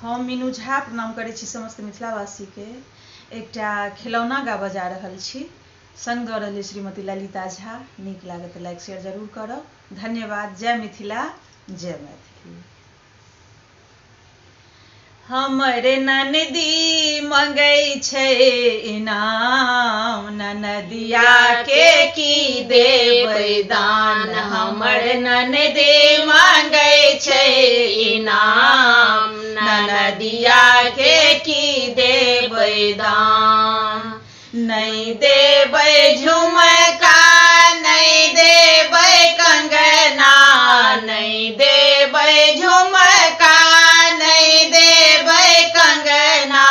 हम मीनू झा प्रणाम करै छी समस्त मिथिलावासी के। एकटा खिलौना गाबऽ जा रहल छी, संग दऽ रहल श्रीमती ललिता झा। नीक लागत तऽ लाइक शेयर जरूर करब। धन्यवाद। जय मिथिला, जय मैथिली। हमर ननदी मंगै छै इनाम, ननदिया के की देबै दान। हमर ननदी मंगै छै इनाम, ननदिया के की देबै दान। नहीं देबै झुमका, नहीं देबै कंगना, नहीं देबै झुमका, नहीं देबै कंगना,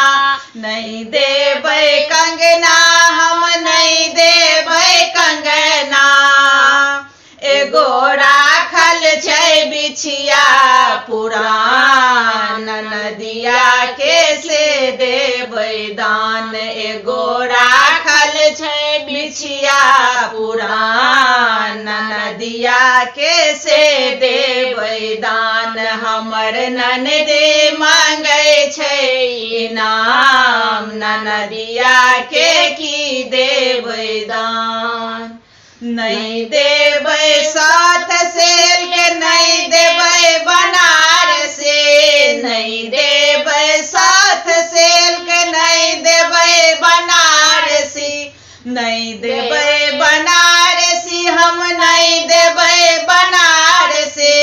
नहीं देबै कंगना, हम नहीं देबै कंगना। एगो राखल छै बिछिया पुरान, ननदिया के से देबै दान। एगो राखल छै बिछिया पुरान, ननदिया के से देबै दान। हमर ननदी मंगै छै इनाम, ननदिया के की देबै दान। नहीं देबै साथ सेल के, नहीं देबै बनारसी, नहीं देबै साथ सेल के, नहीं देबै बनारसी, नहीं देबै बनारसी, हम नहीं देबै बनारसी।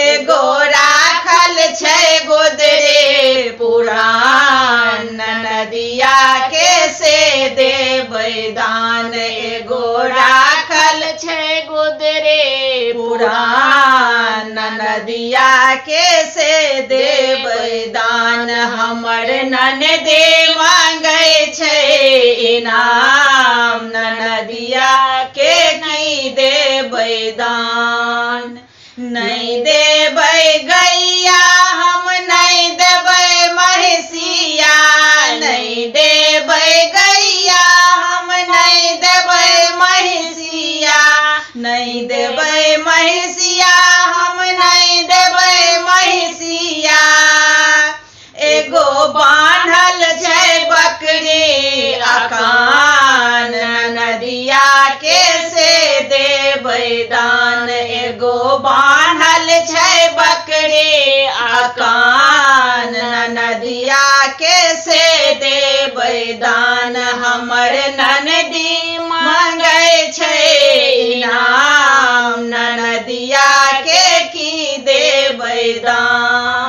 एगो राखल छै गोदरे पुरान, ननदिया के से देबै दान। एगो राखल छै गोदरे पुरान, ननदिया के से देबै दान। हमर ननदी मंगै छै इनाम, ननदिया के नहीं देबै दान। नहीं देबै गैया, हम नहीं देबै महिषिया, नहीं देबै गैया, हम नहीं देबै महिषिया, नहीं देबै महिषिया, हम नहीं देबै महिषिया। एगो बान्हल छै बकरी अकान, ननदिया के से देबै दान। एगो बान्हल छै बकरी अकान, ननदिया के से देबै दान। हमर ननदी मंगै छै इनाम, ननदिया के की देबै दान।